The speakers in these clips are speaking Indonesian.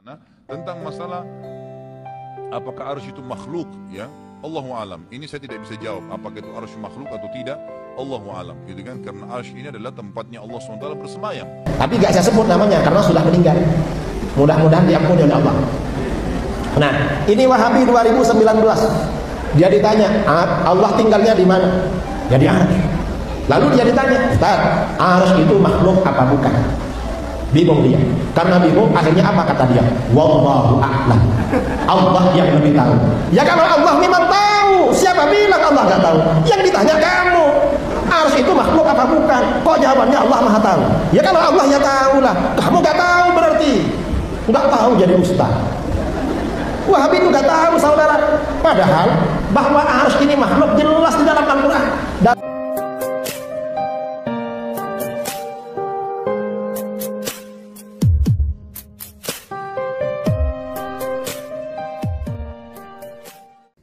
Nah, tentang masalah apakah arsy itu makhluk, ya, Allahu alam. Ini saya tidak bisa jawab apakah itu arsy makhluk atau tidak. Allahu alam, gitu kan? Karena arsy ini adalah tempatnya Allah SWT bersemayam. Tapi gak saya sebut namanya karena sudah meninggal. Mudah-mudahan diampuni oleh Allah. Nah, ini Wahabi 2019. Dia ditanya, Allah tinggalnya di mana? Ya di arsy. Lalu dia ditanya, Ustaz, arsy itu makhluk apa bukan? Bingung dia. Karena bingung, akhirnya apa kata dia? Wallahu a'lam. Allah yang lebih tahu. Ya kalau Allah memang tahu, siapa bilang Allah nggak tahu? Yang ditanya kamu. Arsy itu makhluk apa bukan? Kok jawabannya Allah Maha tahu? Ya kalau Allah ya tahu lah. Kamu nggak tahu berarti. Nggak tahu jadi ustaz. Wahabi itu nggak tahu saudara. Padahal bahwa arsy ini makhluk jelas di dalam Al-Quran.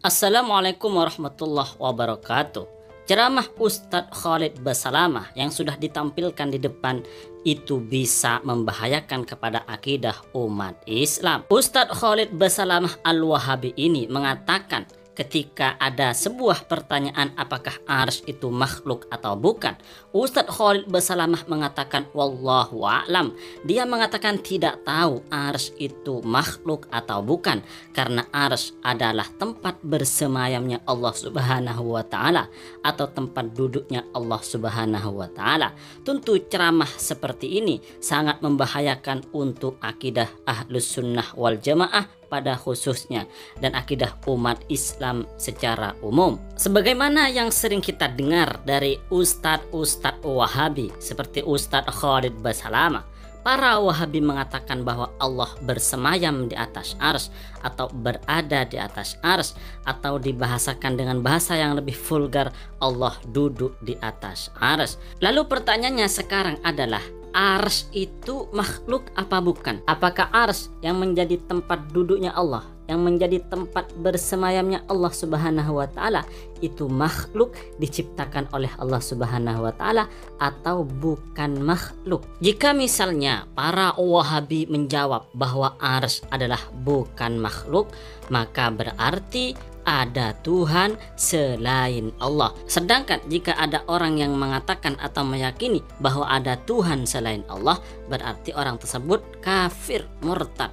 Assalamualaikum warahmatullahi wabarakatuh. Ceramah Ustadz Khalid Basalamah yang sudah ditampilkan di depan itu bisa membahayakan kepada akidah umat Islam. Ustadz Khalid Basalamah Al-Wahabi ini mengatakan ketika ada sebuah pertanyaan apakah arsy itu makhluk atau bukan, Ustadz Khalid Basalamah mengatakan wallahu a'lam. Dia mengatakan tidak tahu arsy itu makhluk atau bukan, karena arsy adalah tempat bersemayamnya Allah Subhanahu wa taala atau tempat duduknya Allah Subhanahu wa taala. Tentu ceramah seperti ini sangat membahayakan untuk akidah Ahlus Sunnah wal Jamaah pada khususnya dan akidah umat Islam secara umum. Sebagaimana yang sering kita dengar dari ustadz-ustadz Wahabi seperti Ustadz Khalid Basalamah, para Wahabi mengatakan bahwa Allah bersemayam di atas arsy atau berada di atas arsy, atau dibahasakan dengan bahasa yang lebih vulgar, Allah duduk di atas arsy. Lalu pertanyaannya sekarang adalah, arsy itu makhluk apa bukan? Apakah arsy yang menjadi tempat duduknya Allah, yang menjadi tempat bersemayamnya Allah Subhanahu wa taala itu makhluk diciptakan oleh Allah Subhanahu wa taala atau bukan makhluk? Jika misalnya para Wahabi menjawab bahwa arsy adalah bukan makhluk, maka berarti ada Tuhan selain Allah. Sedangkan jika ada orang yang mengatakan atau meyakini bahwa ada Tuhan selain Allah, berarti orang tersebut kafir, murtad.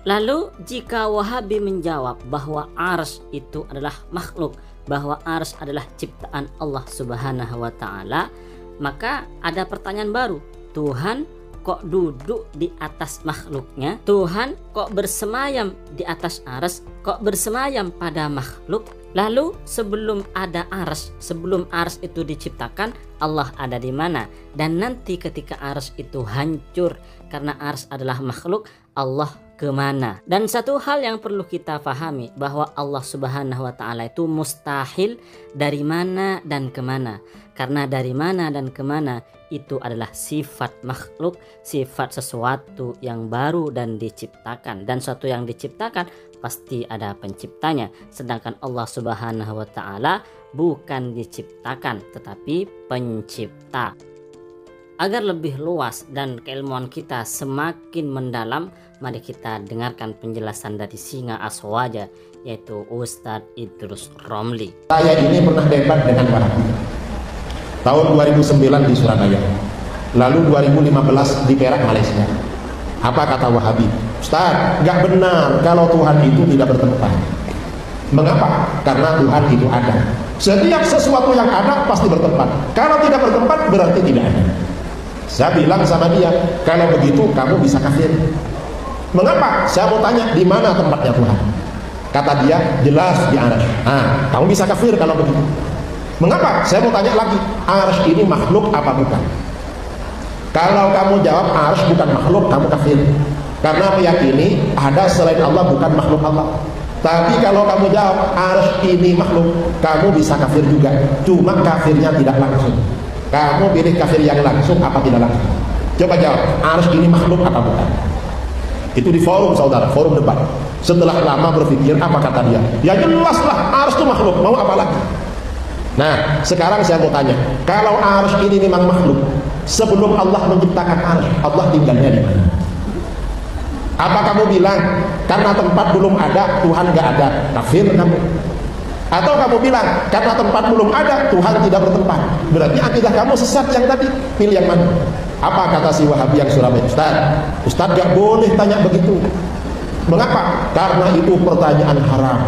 Lalu jika Wahabi menjawab bahwa arsy itu adalah makhluk, bahwa arsy adalah ciptaan Allah Subhanahu wa taala, maka ada pertanyaan baru. Tuhan kok duduk di atas makhluknya? Tuhan kok bersemayam di atas arsy? Kok bersemayam pada makhluk? Lalu sebelum ada arsy, sebelum arsy itu diciptakan, Allah ada di mana? Dan nanti ketika arsy itu hancur karena arsy adalah makhluk, Allah kemana? Dan satu hal yang perlu kita pahami, bahwa Allah Subhanahu wa taala itu mustahil dari mana dan kemana. Karena dari mana dan kemana itu adalah sifat makhluk, sifat sesuatu yang baru dan diciptakan. Dan sesuatu yang diciptakan pasti ada penciptanya. Sedangkan Allah Subhanahu wa taala bukan diciptakan tetapi pencipta. Agar lebih luas dan keilmuan kita semakin mendalam, mari kita dengarkan penjelasan dari Singa Aswaja, yaitu Ustadz Idrus Romli. Saya ini pernah debat dengan Wahabi tahun 2009 di Surabaya, lalu 2015 di Perak, Malaysia. Apa kata Wahabi? Ustaz, nggak benar kalau Tuhan itu tidak bertempat. Mengapa? Karena Tuhan itu ada. Setiap sesuatu yang ada pasti bertempat. Kalau tidak bertempat berarti tidak ada. Saya bilang sama dia, kalau begitu kamu bisa kafir. Mengapa? Saya mau tanya, di mana tempatnya Tuhan? Kata dia, jelas di arsy. Nah, kamu bisa kafir kalau begitu. Mengapa? Saya mau tanya lagi, arsy ini makhluk apa bukan? Kalau kamu jawab arsy bukan makhluk, kamu kafir. Karena meyakini ada selain Allah bukan makhluk Allah. Tapi kalau kamu jawab arsy ini makhluk, kamu bisa kafir juga. Cuma kafirnya tidak langsung. Kamu pilih kafir yang langsung apa tidak langsung? Coba jawab, arsy ini makhluk apa bukan? Itu di forum saudara, forum debat. Setelah lama berpikir, apa kata dia? Ya jelaslah arsy itu makhluk, mau apa lagi? Nah, sekarang saya mau tanya, kalau arsy ini memang makhluk, sebelum Allah menciptakan arsy, Allah tinggalnya di mana? Apa kamu bilang karena tempat belum ada Tuhan nggak ada? Kafir kamu. Atau kamu bilang karena tempat belum ada Tuhan tidak bertempat? Berarti akidah kamu sesat yang tadi. Pilih yang mana? Apa kata si Wahabi yang Surabaya? Ustaz gak boleh tanya begitu. Mengapa? Karena itu pertanyaan haram.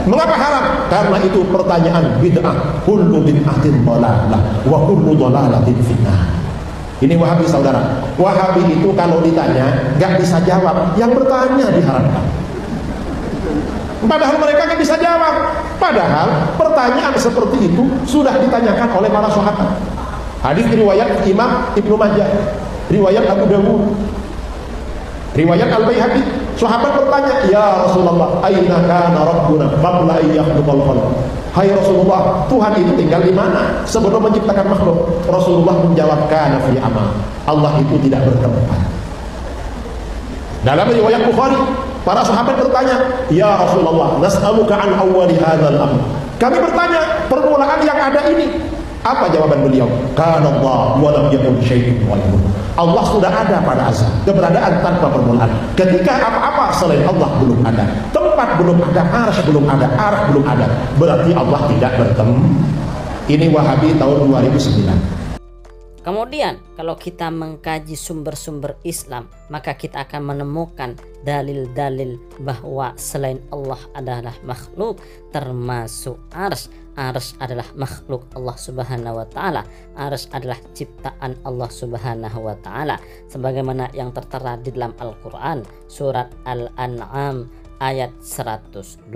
Mengapa haram? Karena itu pertanyaan bid'ah. Kullu bid'atin dhalalah wa kullu dhalalatin fitnah. Ini Wahabi saudara. Wahabi itu kalau ditanya gak bisa jawab, yang bertanya diharamkan. Padahal mereka gak bisa jawab. Padahal pertanyaan seperti itu sudah ditanyakan oleh para sahabat. Hadis riwayat Imam Ibnu Majah, riwayat Abu Dawud, riwayat Al-Baihaqi. Sahabat bertanya, "Ya Rasulullah, aina kana rabbuna qabla an yakhluqal khalq?" Hai Rasulullah, Tuhan itu tinggal di mana sebelum menciptakan makhluk? Rasulullah menjawab, "Kana fi amal." Allah itu tidak bertempat. Dalam riwayat Bukhari, para sahabat bertanya, "Ya Rasulullah, nas'aluka an awwali hadzal amr." Kami bertanya permulaan yang ada ini. Apa jawaban beliau? Kana Allah wa lam yakun syai'un ghairuh. Allah sudah ada pada azal, keberadaan tanpa permulaan. Ketika apa-apa selain Allah belum ada, tempat belum ada, arsy belum ada, arah belum ada, berarti Allah tidak bertemu. Ini Wahabi tahun 2009. Kemudian kalau kita mengkaji sumber-sumber Islam, maka kita akan menemukan dalil-dalil bahwa selain Allah adalah makhluk, termasuk arsy. Arsy adalah makhluk Allah Subhanahu wa taala. Arsy adalah ciptaan Allah Subhanahu wa taala, sebagaimana yang tertera di dalam Al-Qur'an surat Al-An'am ayat 102.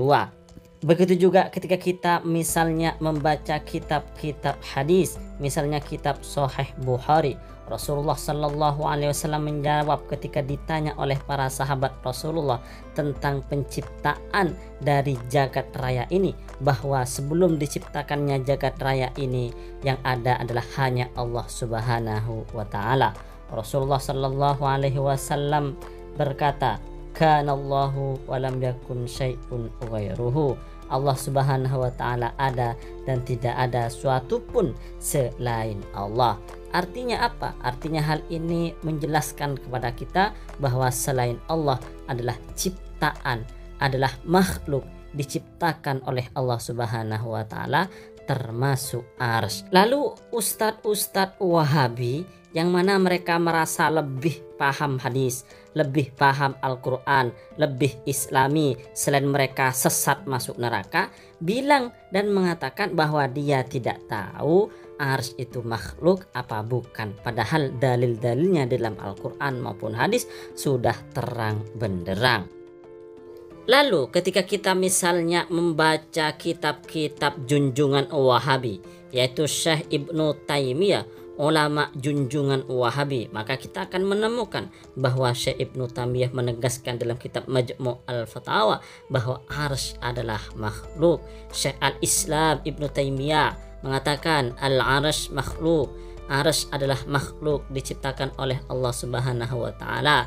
Begitu juga ketika kita misalnya membaca kitab-kitab hadis, misalnya kitab Sahih Bukhari, Rasulullah Sallallahu Alaihi Wasallam menjawab ketika ditanya oleh para sahabat Rasulullah tentang penciptaan dari jagat raya ini, bahwa sebelum diciptakannya jagat raya ini yang ada adalah hanya Allah Subhanahu wa taala. Rasulullah Sallallahu Alaihi Wasallam berkata, "Kanallahu wa lam yakun syai'un ghairuhu." Allah Subhanahu wa taala ada dan tidak ada suatu pun selain Allah. Artinya apa? Artinya hal ini menjelaskan kepada kita bahwa selain Allah adalah ciptaan, adalah makhluk diciptakan oleh Allah Subhanahu wa taala, termasuk arsy. Lalu ustadz-ustadz Wahabi yang mana mereka merasa lebih paham hadis, lebih paham Al-Quran, lebih islami, selain mereka sesat masuk neraka, bilang dan mengatakan bahwa dia tidak tahu arsy itu makhluk apa bukan, padahal dalil-dalilnya dalam Al-Quran maupun hadis sudah terang benderang. Lalu ketika kita misalnya membaca kitab-kitab junjungan Wahabi, yaitu Syekh Ibnu Taimiyah, ulama junjungan Wahabi, maka kita akan menemukan bahwa Syekh Ibnu Taimiyah menegaskan dalam kitab Majmu' al-Fatawa bahwa arsy adalah makhluk. Syekh al-Islam Ibnu Taimiyah mengatakan al-arsy makhluk. Arsy adalah makhluk diciptakan oleh Allah Subhanahu wa taala.